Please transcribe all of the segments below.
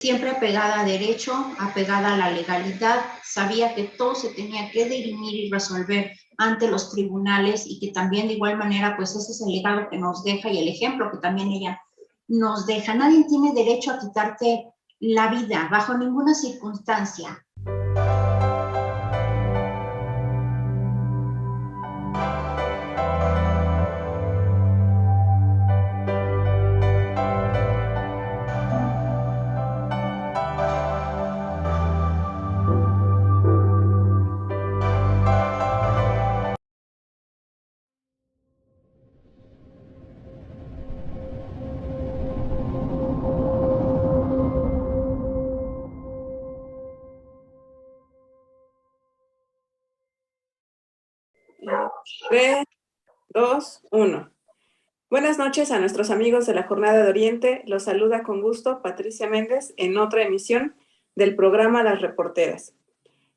siempre apegada a derecho, apegada a la legalidad, sabía que todo se tenía que dirimir y resolver ante los tribunales y que también de igual manera, pues ese es el legado que nos deja y el ejemplo que también ella nos deja. Nadie tiene derecho a quitarte la vida bajo ninguna circunstancia. Tres, dos, uno. Buenas noches a nuestros amigos de la Jornada de Oriente. Los saluda con gusto Patricia Méndez en otra emisión del programa Las Reporteras.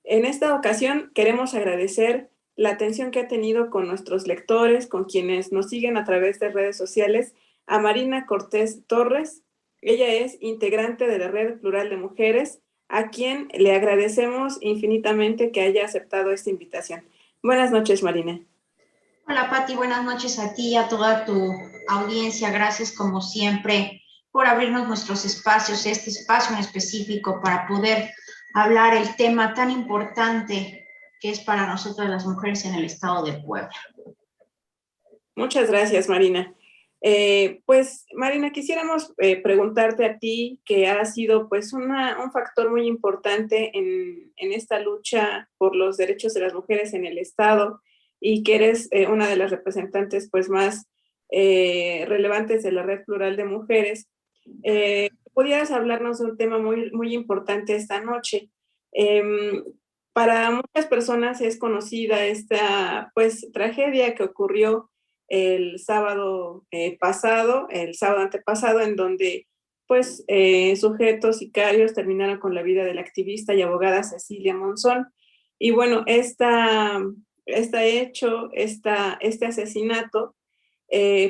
En esta ocasión queremos agradecer la atención que ha tenido con nuestros lectores, con quienes nos siguen a través de redes sociales, a Marina Cortés Torres. Ella es integrante de la Red Plural de Mujeres, a quien le agradecemos infinitamente que haya aceptado esta invitación. Buenas noches, Marina. Hola Pati, buenas noches a ti y a toda tu audiencia. Gracias como siempre por abrirnos nuestros espacios, este espacio en específico para poder hablar el tema tan importante que es para nosotras las mujeres en el estado de Puebla. Muchas gracias, Marina. Pues, Marina, quisiéramos preguntarte a ti, que ha sido pues un factor muy importante en esta lucha por los derechos de las mujeres en el Estado y que eres una de las representantes pues más relevantes de la Red Plural de Mujeres. ¿Pudieras hablarnos de un tema muy, muy importante esta noche? Para muchas personas es conocida esta pues tragedia que ocurrió el sábado el sábado antepasado, en donde pues sujetos sicarios terminaron con la vida de la activista y abogada Cecilia Monzón. Y bueno, este asesinato,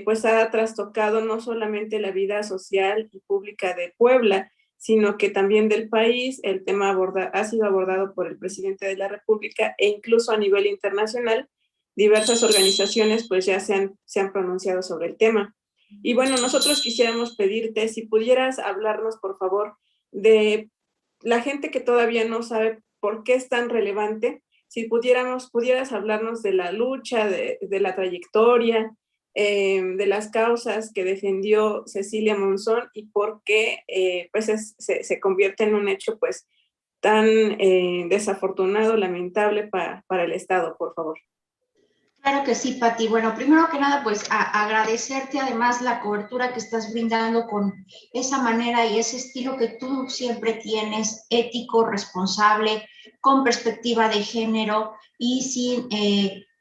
pues ha trastocado no solamente la vida social y pública de Puebla, sino que también del país. El tema ha sido abordado por el presidente de la República e incluso a nivel internacional diversas organizaciones pues ya se han pronunciado sobre el tema. Y bueno, nosotros quisiéramos pedirte si pudieras hablarnos, por favor, de la gente que todavía no sabe por qué es tan relevante, si pudieras hablarnos de la lucha, de la trayectoria, de las causas que defendió Cecilia Monzón y por qué pues se convierte en un hecho pues tan desafortunado, lamentable para el Estado, por favor. Claro que sí, Pati. Bueno, primero que nada, pues agradecerte además la cobertura que estás brindando con esa manera y ese estilo que tú siempre tienes, ético, responsable, con perspectiva de género y sin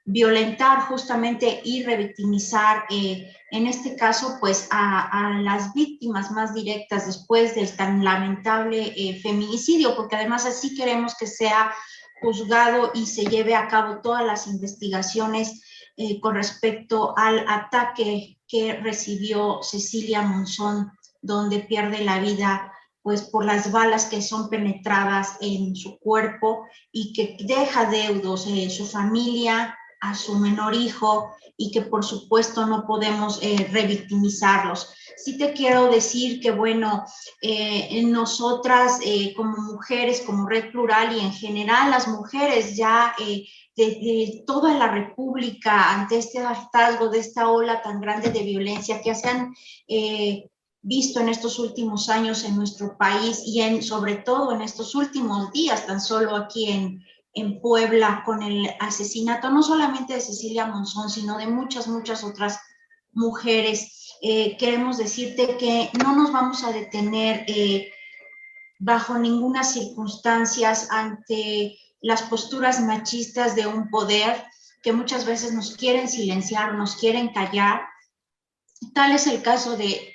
violentar justamente y revictimizar, en este caso, pues a las víctimas más directas después del tan lamentable feminicidio, porque además así queremos que sea juzgado y se lleve a cabo todas las investigaciones con respecto al ataque que recibió Cecilia Monzón, donde pierde la vida pues por las balas que son penetradas en su cuerpo y que deja deudos en su familia, a su menor hijo y que por supuesto no podemos revictimizarlos. Sí te quiero decir que bueno, nosotras como mujeres, como Red Plural y en general las mujeres ya de toda la República ante este hartazgo de esta ola tan grande de violencia que se han visto en estos últimos años en nuestro país y sobre todo en estos últimos días, tan solo aquí en Puebla, con el asesinato no solamente de Cecilia Monzón, sino de muchas, muchas otras mujeres. Queremos decirte que no nos vamos a detener bajo ninguna circunstancia ante las posturas machistas de un poder que muchas veces nos quieren silenciar, nos quieren callar. Tal es el caso de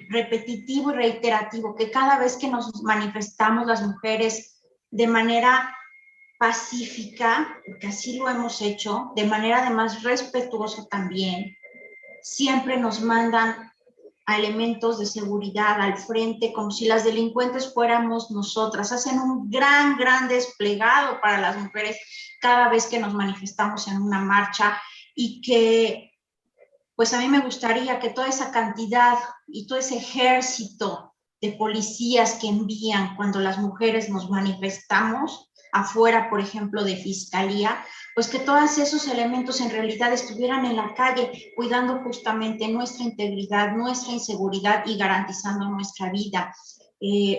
repetitivo y reiterativo, que cada vez que nos manifestamos las mujeres de manera pacífica, porque así lo hemos hecho, de manera además respetuosa también, siempre nos mandan a elementos de seguridad al frente, como si las delincuentes fuéramos nosotras. Hacen un gran desplegado para las mujeres cada vez que nos manifestamos en una marcha, y que pues a mí me gustaría que toda esa cantidad y todo ese ejército de policías que envían cuando las mujeres nos manifestamos afuera, por ejemplo, de fiscalía, pues que todos esos elementos en realidad estuvieran en la calle cuidando justamente nuestra integridad, nuestra inseguridad y garantizando nuestra vida.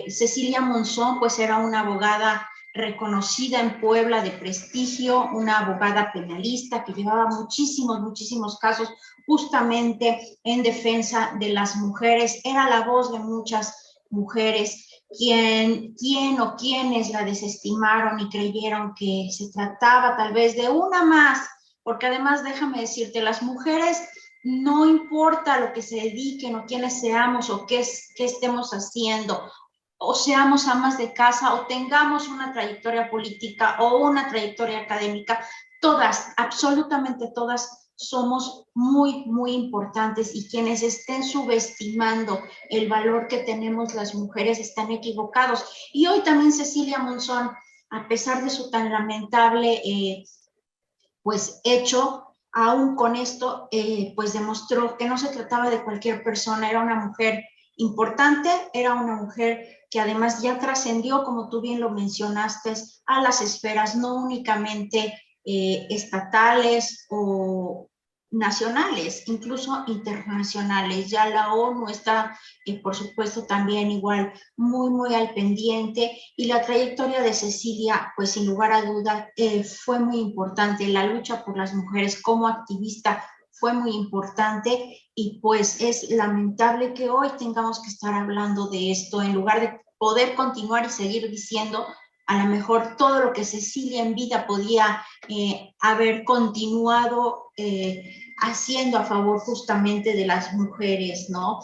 Cecilia Monzón pues era una abogada reconocida en Puebla de prestigio, una abogada penalista que llevaba muchísimos casos justamente en defensa de las mujeres, era la voz de muchas mujeres. Quién o quienes la desestimaron y creyeron que se trataba tal vez de una más, porque además déjame decirte, las mujeres no importa lo que se dediquen o quiénes seamos o qué estemos haciendo, o seamos amas de casa o tengamos una trayectoria política o una trayectoria académica, todas, absolutamente todas, somos muy importantes, y quienes estén subestimando el valor que tenemos las mujeres están equivocados. Y hoy también Cecilia Monzón, a pesar de su tan lamentable pues hecho, aún con esto, pues demostró que no se trataba de cualquier persona, era una mujer importante, era una mujer que además ya trascendió, como tú bien lo mencionaste, a las esferas no únicamente estatales o nacionales, incluso internacionales. Ya la ONU está, por supuesto, también igual muy al pendiente, y la trayectoria de Cecilia, pues sin lugar a duda, fue muy importante. La lucha por las mujeres como activista fue muy importante, y pues es lamentable que hoy tengamos que estar hablando de esto en lugar de poder continuar y seguir diciendo a lo mejor todo lo que Cecilia en vida podía haber continuado haciendo a favor justamente de las mujeres, ¿no?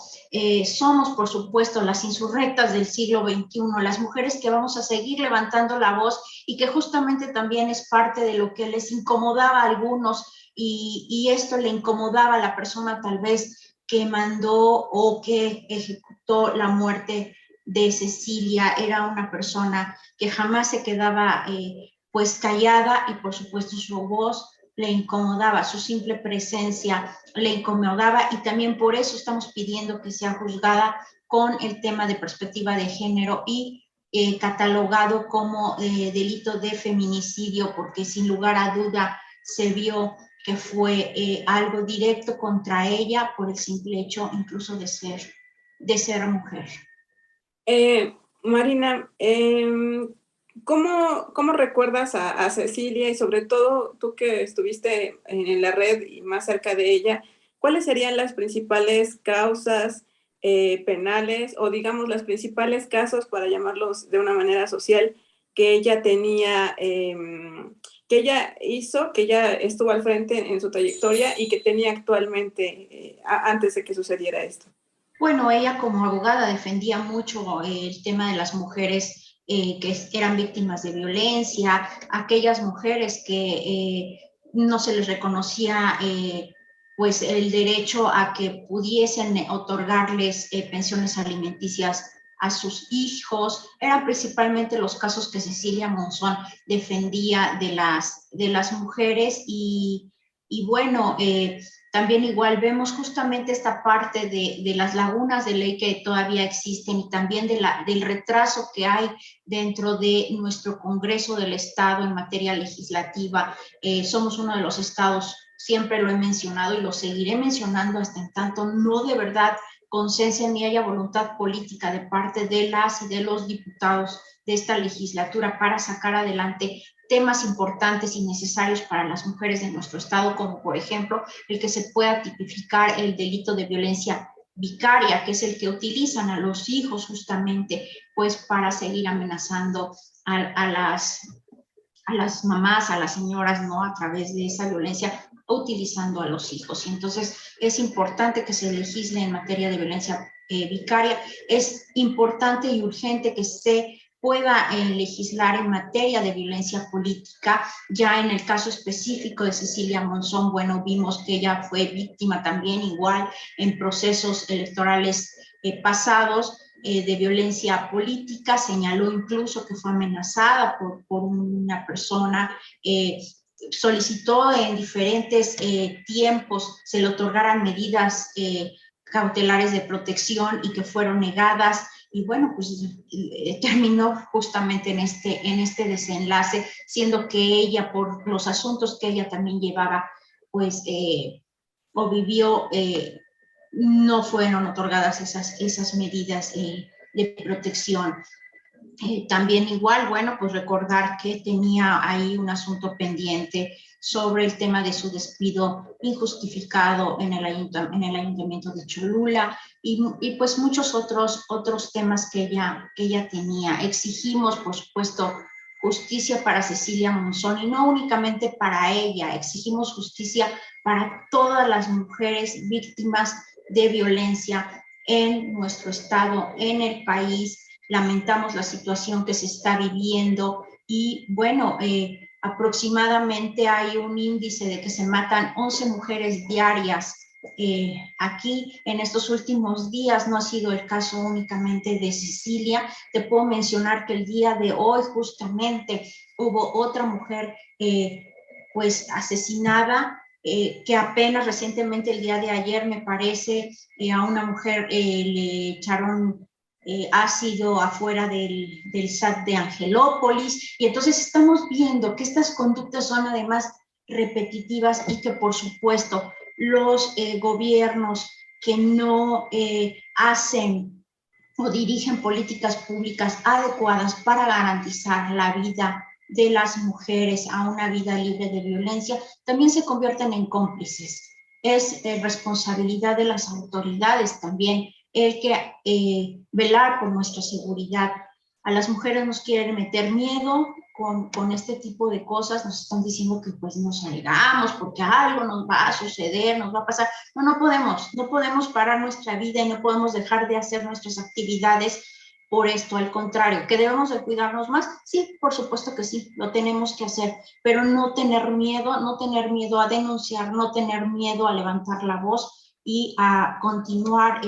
Somos, por supuesto, las insurrectas del siglo XXI, las mujeres que vamos a seguir levantando la voz, y que justamente también es parte de lo que les incomodaba a algunos, y esto le incomodaba a la persona tal vez que mandó o que ejecutó la muerte de Cecilia. Era una persona que jamás se quedaba pues callada, y por supuesto su voz le incomodaba, su simple presencia le incomodaba, y también por eso estamos pidiendo que sea juzgada con el tema de perspectiva de género y catalogado como delito de feminicidio, porque sin lugar a duda se vio que fue algo directo contra ella por el simple hecho incluso de ser mujer. Marina, ¿cómo recuerdas a Cecilia, y sobre todo tú que estuviste en la red y más cerca de ella, cuáles serían las principales causas penales, o digamos las principales casos, para llamarlos de una manera social, que ella tenía, que ella hizo, que ella estuvo al frente en su trayectoria y que tenía actualmente antes de que sucediera esto? Bueno, ella como abogada defendía mucho el tema de las mujeres que eran víctimas de violencia, aquellas mujeres que no se les reconocía pues el derecho a que pudiesen otorgarles pensiones alimenticias a sus hijos. Eran principalmente los casos que Cecilia Monzón defendía de las mujeres, y bueno, también igual vemos justamente esta parte de las lagunas de ley que todavía existen, y también del retraso que hay dentro de nuestro Congreso del Estado en materia legislativa. Somos uno de los estados, siempre lo he mencionado y lo seguiré mencionando hasta en tanto no de verdad consenso ni haya voluntad política de parte de las y de los diputados de esta legislatura para sacar adelante temas importantes y necesarios para las mujeres de nuestro estado, como por ejemplo el que se pueda tipificar el delito de violencia vicaria, que es el que utilizan a los hijos justamente pues para seguir amenazando a las mamás, a las señoras, ¿no? A través de esa violencia, utilizando a los hijos. Y entonces es importante que se legisle en materia de violencia vicaria. Es importante y urgente que esté pueda legislar en materia de violencia política. Ya en el caso específico de Cecilia Monzón, bueno, vimos que ella fue víctima también igual en procesos electorales pasados de violencia política, señaló incluso que fue amenazada por una persona, solicitó en diferentes tiempos se le otorgaran medidas cautelares de protección y que fueron negadas. Y bueno, pues terminó justamente en este desenlace, siendo que ella, por los asuntos que ella también llevaba, pues, o vivió, no fueron otorgadas esas medidas de protección. También igual, bueno, pues recordar que tenía ahí un asunto pendiente sobre el tema de su despido injustificado en el ayuntamiento de Cholula y pues muchos otros temas que ella tenía. Exigimos, por supuesto, justicia para Cecilia Monzón y no únicamente para ella, exigimos justicia para todas las mujeres víctimas de violencia en nuestro estado, en el país. Lamentamos la situación que se está viviendo y bueno, aproximadamente hay un índice de que se matan 11 mujeres diarias. Aquí en estos últimos días no ha sido el caso únicamente de Cecilia. Te puedo mencionar que el día de hoy justamente hubo otra mujer pues asesinada, que apenas recientemente el día de ayer me parece a una mujer le echaron ácido afuera del SAT de Angelópolis, y entonces estamos viendo que estas conductas son además repetitivas y que por supuesto los gobiernos que no hacen o dirigen políticas públicas adecuadas para garantizar la vida de las mujeres a una vida libre de violencia, también se convierten en cómplices. Es responsabilidad de las autoridades también el que velar por nuestra seguridad. A las mujeres nos quieren meter miedo con este tipo de cosas, nos están diciendo que pues no salgamos porque algo nos va a suceder, nos va a pasar. No podemos parar nuestra vida y no podemos dejar de hacer nuestras actividades por esto. Al contrario, ¿que debemos de cuidarnos más? Sí, por supuesto que sí, lo tenemos que hacer, pero no tener miedo a denunciar, no tener miedo a levantar la voz y a continuar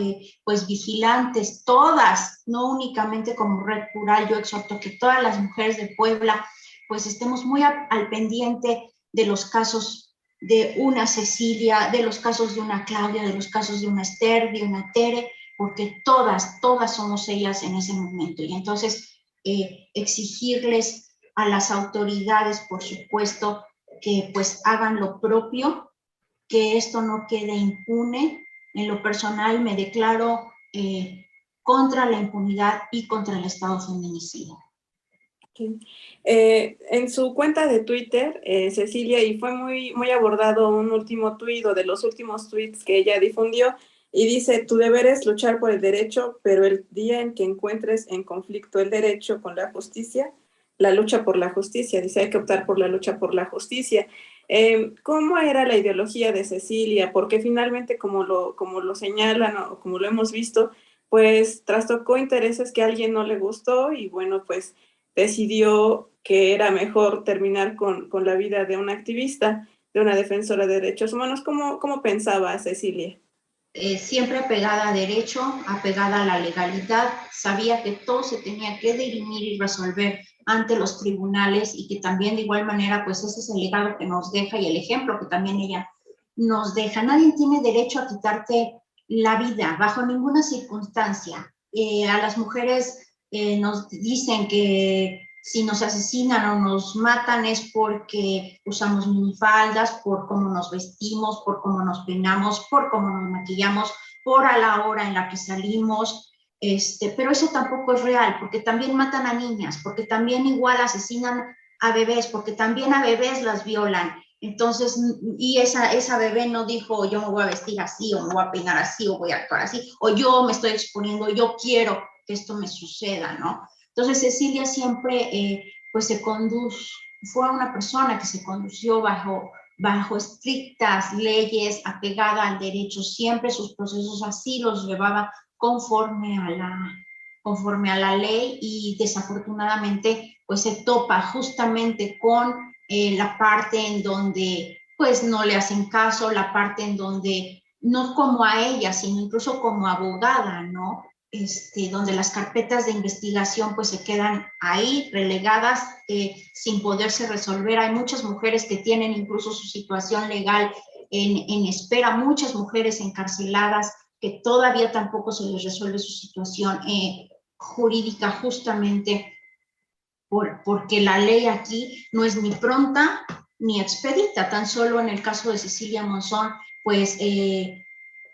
pues vigilantes, todas, no únicamente como Red Rural. Yo exhorto que todas las mujeres de Puebla pues estemos muy al pendiente de los casos de una Cecilia, de los casos de una Claudia, de los casos de una Esther, de una Tere, porque todas somos ellas en ese momento. Y entonces exigirles a las autoridades, por supuesto, que pues hagan lo propio, que esto no quede impune. En lo personal me declaro contra la impunidad y contra el Estado feminicida. Sí. En su cuenta de Twitter, Cecilia, y fue muy abordado un último tuit o de los últimos tweets que ella difundió, y dice: tu deber es luchar por el derecho, pero el día en que encuentres en conflicto el derecho con la justicia, la lucha por la justicia, dice, hay que optar por la lucha por la justicia. ¿Cómo era la ideología de Cecilia? Porque finalmente, como lo señalan o como lo hemos visto, pues trastocó intereses que a alguien no le gustó y bueno, pues decidió que era mejor terminar con la vida de una activista, de una defensora de derechos humanos. ¿Cómo pensaba Cecilia? Siempre apegada a derecho, apegada a la legalidad, sabía que todo se tenía que dirimir y resolver ante los tribunales y que también de igual manera, pues ese es el legado que nos deja y el ejemplo que también ella nos deja. Nadie tiene derecho a quitarte la vida bajo ninguna circunstancia. A las mujeres nos dicen que si nos asesinan o nos matan es porque usamos minifaldas, por cómo nos vestimos, por cómo nos peinamos, por cómo nos maquillamos, por a la hora en la que salimos. Pero eso tampoco es real, porque también matan a niñas, porque también igual asesinan a bebés, porque también a bebés las violan. Entonces, y esa bebé no dijo, yo me voy a vestir así, o me voy a peinar así, o voy a actuar así, o yo me estoy exponiendo, yo quiero que esto me suceda, ¿no? Entonces, Cecilia siempre, pues, fue una persona que se condució bajo estrictas leyes, apegada al derecho, siempre sus procesos así los llevaba conforme conforme a la ley y desafortunadamente pues se topa justamente con la parte en donde pues no le hacen caso, la parte en donde no como a ella, sino incluso como abogada, ¿no? Donde las carpetas de investigación pues se quedan ahí relegadas sin poderse resolver. Hay muchas mujeres que tienen incluso su situación legal en espera, muchas mujeres encarceladas que todavía tampoco se les resuelve su situación jurídica justamente porque la ley aquí no es ni pronta ni expedita. Tan solo en el caso de Cecilia Monzón, pues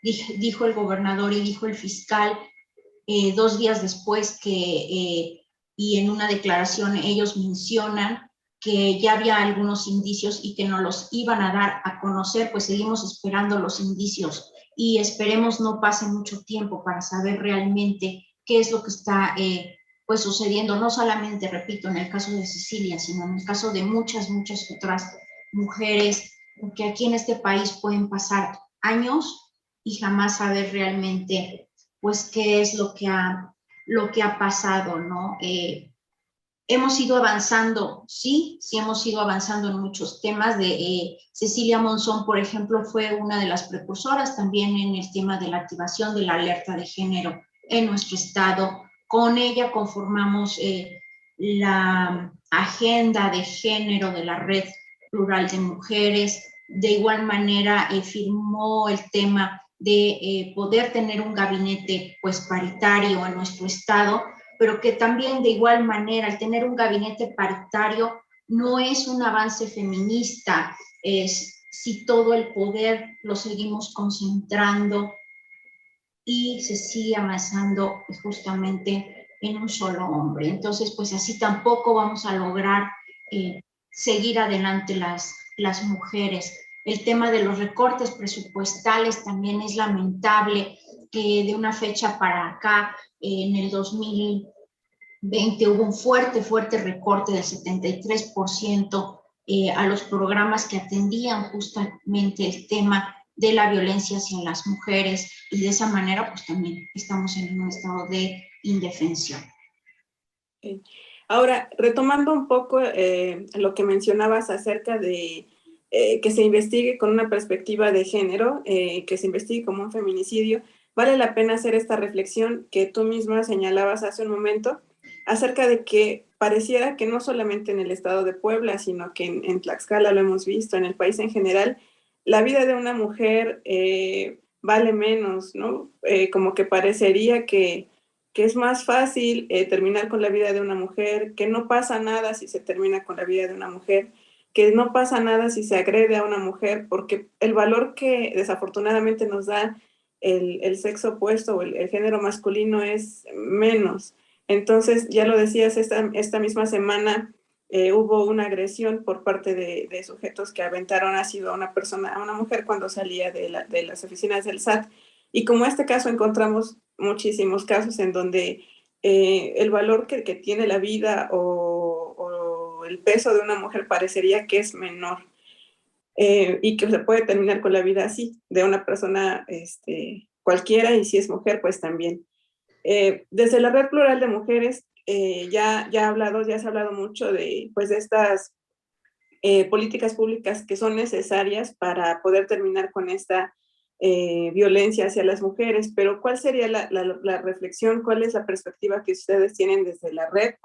dijo el gobernador y dijo el fiscal 2 días después y en una declaración ellos mencionan que ya había algunos indicios y que nos los iban a dar a conocer, pues seguimos esperando los indicios y esperemos no pase mucho tiempo para saber realmente qué es lo que está pues sucediendo, no solamente, repito, en el caso de Cecilia, sino en el caso de muchas otras mujeres, porque aquí en este país pueden pasar años y jamás saber realmente pues qué es lo que ha pasado, ¿no? Hemos ido avanzando, sí hemos ido avanzando en muchos temas. Cecilia Monzón, por ejemplo, fue una de las precursoras también en el tema de la activación de la alerta de género en nuestro estado. Con ella conformamos la agenda de género de la Red Plural de Mujeres. De igual manera, firmó el tema de poder tener un gabinete pues paritario en nuestro estado, pero que también de igual manera el tener un gabinete paritario no es un avance feminista, si todo el poder lo seguimos concentrando y se sigue avanzando justamente en un solo hombre. Entonces, pues así tampoco vamos a lograr seguir adelante las mujeres. El tema de los recortes presupuestales también es lamentable, que de una fecha para acá, en el 2020 hubo un fuerte recorte del 73% a los programas que atendían justamente el tema de la violencia hacia las mujeres y de esa manera pues también estamos en un estado de indefensión. Ahora, retomando un poco lo que mencionabas acerca de que se investigue con una perspectiva de género, que se investigue como un feminicidio, vale la pena hacer esta reflexión que tú misma señalabas hace un momento, acerca de que pareciera que no solamente en el estado de Puebla, sino que en Tlaxcala lo hemos visto, en el país en general, la vida de una mujer vale menos, ¿no? Como que parecería que es más fácil terminar con la vida de una mujer, que no pasa nada si se termina con la vida de una mujer, que no pasa nada si se agrede a una mujer, porque el valor que desafortunadamente nos da el sexo opuesto o el género masculino es menos. Entonces, ya lo decías, esta misma semana hubo una agresión por parte de sujetos que aventaron ácido a una mujer cuando salía de las oficinas del SAT. Y como este caso encontramos muchísimos casos en donde el valor que tiene la vida o el peso de una mujer parecería que es menor y que se puede terminar con la vida así, de una persona cualquiera, y si es mujer, pues también. Desde la Red Plural de Mujeres ya se ha hablado mucho de estas políticas públicas que son necesarias para poder terminar con esta violencia hacia las mujeres, pero ¿cuál sería la reflexión, cuál es la perspectiva que ustedes tienen desde la red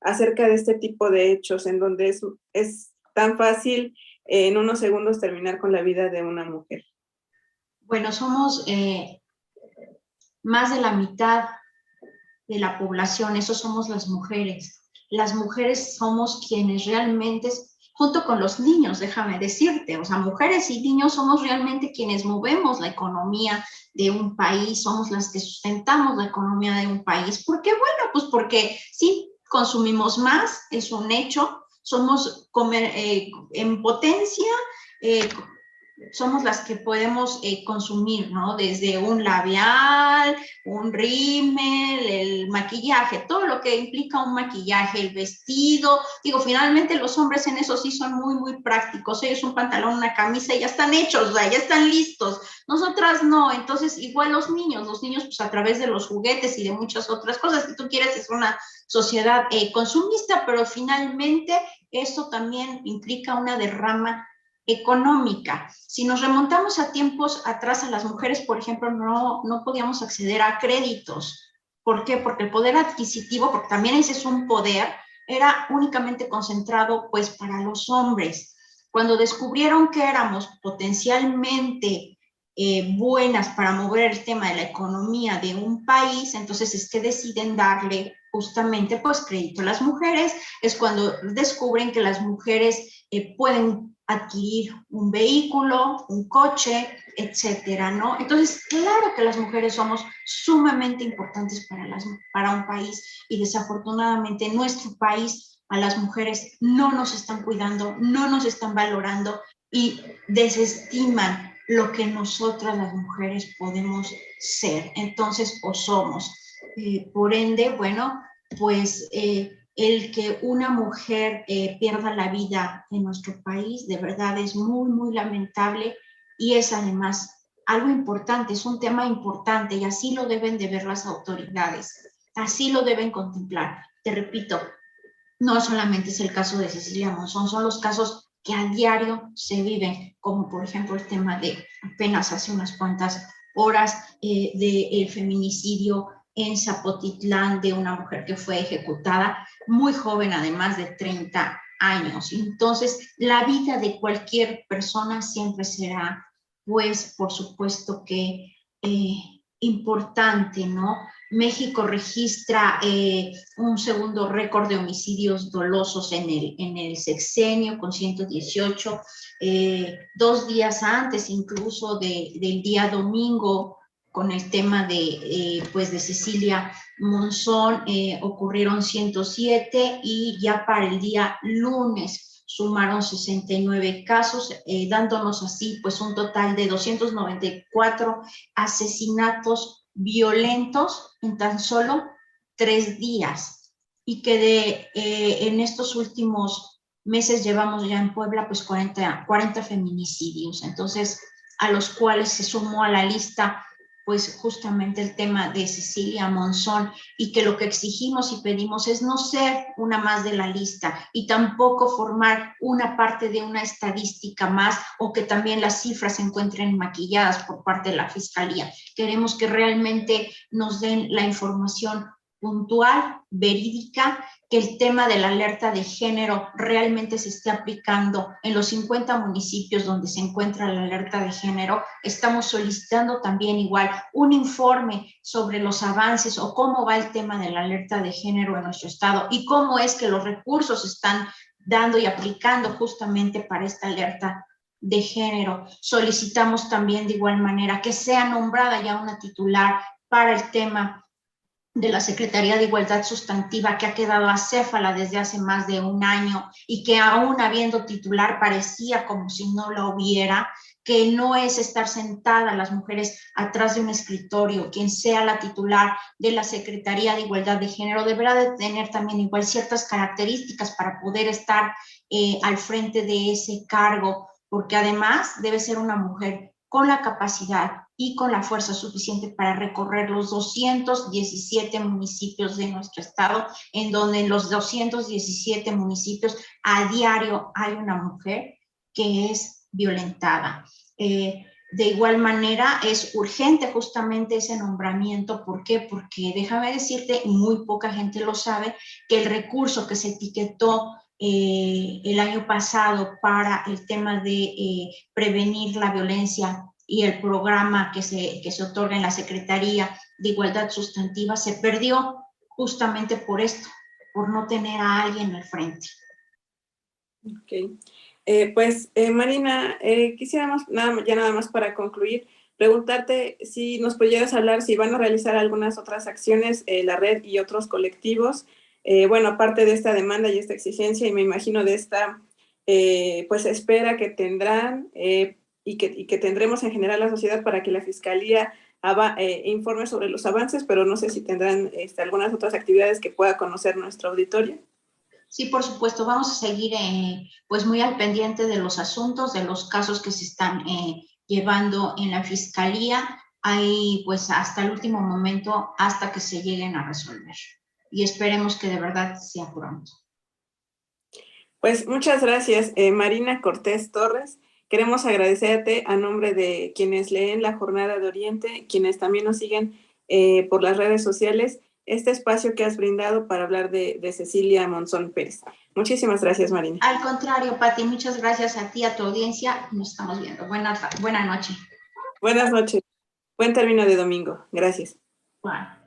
acerca de este tipo de hechos en donde es tan fácil en unos segundos terminar con la vida de una mujer? Bueno, somos más de la mitad de la población, eso somos las mujeres. Las mujeres somos quienes realmente, junto con los niños, déjame decirte, o sea, mujeres y niños somos realmente quienes movemos la economía de un país, somos las que sustentamos la economía de un país. ¿Por qué? Bueno, pues porque sí, consumimos más, es un hecho, somos en potencia, somos las que podemos consumir, ¿no? Desde un labial, un rímel, el maquillaje, todo lo que implica un maquillaje, el vestido. Digo, finalmente los hombres en eso sí son muy, muy prácticos. Ellos un pantalón, una camisa y ya están hechos, o sea, ya están listos. Nosotras no. Entonces, igual los niños pues a través de los juguetes y de muchas otras cosas, si tú quieres, es una sociedad consumista, pero finalmente eso también implica una derrama económica. Si nos remontamos a tiempos atrás, a las mujeres, por ejemplo, no podíamos acceder a créditos. ¿Por qué? Porque el poder adquisitivo, porque también ese es un poder, era únicamente concentrado pues para los hombres. Cuando descubrieron que éramos potencialmente buenas para mover el tema de la economía de un país, entonces es que deciden darle justamente pues crédito a las mujeres. Es cuando descubren que las mujeres pueden adquirir un vehículo, un coche, etcétera, ¿no? Entonces, claro que las mujeres somos sumamente importantes para un país y desafortunadamente en nuestro país a las mujeres no nos están cuidando, no nos están valorando y desestiman lo que nosotras las mujeres podemos ser, entonces, o somos. Por ende, bueno, pues el que una mujer pierda la vida en nuestro país de verdad es muy, muy lamentable y es además algo importante, es un tema importante y así lo deben de ver las autoridades, así lo deben contemplar. Te repito, no solamente es el caso de Cecilia Monzón, son los casos que a diario se viven, como por ejemplo el tema de apenas hace unas cuantas horas del feminicidio en Zapotitlán de una mujer que fue ejecutada muy joven, además de 30 años. Entonces, la vida de cualquier persona siempre será, pues, por supuesto que importante, ¿no? México registra un segundo récord de homicidios dolosos en el sexenio con 118, 2 días antes incluso del día domingo con el tema pues de Cecilia Monzón ocurrieron 107 y ya para el día lunes sumaron 69 casos, dándonos así pues un total de 294 asesinatos violentos en tan solo 3 días y que en estos últimos meses llevamos ya en Puebla pues 40 feminicidios, entonces a los cuales se sumó a la lista pues justamente el tema de Cecilia Monzón y que lo que exigimos y pedimos es no ser una más de la lista y tampoco formar una parte de una estadística más o que también las cifras se encuentren maquilladas por parte de la Fiscalía. Queremos que realmente nos den la información puntual, verídica, que el tema de la alerta de género realmente se esté aplicando en los 50 municipios donde se encuentra la alerta de género. Estamos solicitando también igual un informe sobre los avances o cómo va el tema de la alerta de género en nuestro estado y cómo es que los recursos se están dando y aplicando justamente para esta alerta de género. Solicitamos también de igual manera que sea nombrada ya una titular para el tema de la Secretaría de Igualdad Sustantiva que ha quedado acéfala desde hace más de un año y que aún habiendo titular parecía como si no la hubiera, que no es estar sentada las mujeres atrás de un escritorio, quien sea la titular de la Secretaría de Igualdad de Género deberá de tener también igual ciertas características para poder estar al frente de ese cargo, porque además debe ser una mujer con la capacidad y con la fuerza suficiente para recorrer los 217 municipios de nuestro estado, en donde en los 217 municipios a diario hay una mujer que es violentada. De igual manera, es urgente justamente ese nombramiento. ¿Por qué? Porque déjame decirte, muy poca gente lo sabe, que el recurso que se etiquetó el año pasado para el tema de prevenir la violencia y el programa que se otorga en la Secretaría de Igualdad Sustantiva se perdió justamente por esto, por no tener a alguien al frente. Ok. Marina, quisiéramos nada más para concluir, preguntarte si nos pudieras hablar si van a realizar algunas otras acciones, la red y otros colectivos, bueno, aparte de esta demanda y esta exigencia, y me imagino de esta, pues, espera que tendrán y que tendremos en general la sociedad para que la Fiscalía informe sobre los avances, pero no sé si tendrán algunas otras actividades que pueda conocer nuestro auditorio. Sí, por supuesto, vamos a seguir pues muy al pendiente de los asuntos, de los casos que se están llevando en la Fiscalía, ahí pues hasta el último momento, hasta que se lleguen a resolver. Y esperemos que de verdad sea pronto. Pues muchas gracias, Marina Cortés Torres. Queremos agradecerte a nombre de quienes leen La Jornada de Oriente, quienes también nos siguen por las redes sociales, este espacio que has brindado para hablar de Cecilia Monzón Pérez. Muchísimas gracias, Marina. Al contrario, Pati, muchas gracias a ti, a tu audiencia. Nos estamos viendo. Buena noche. Buenas noches. Buen término de domingo. Gracias. Bye.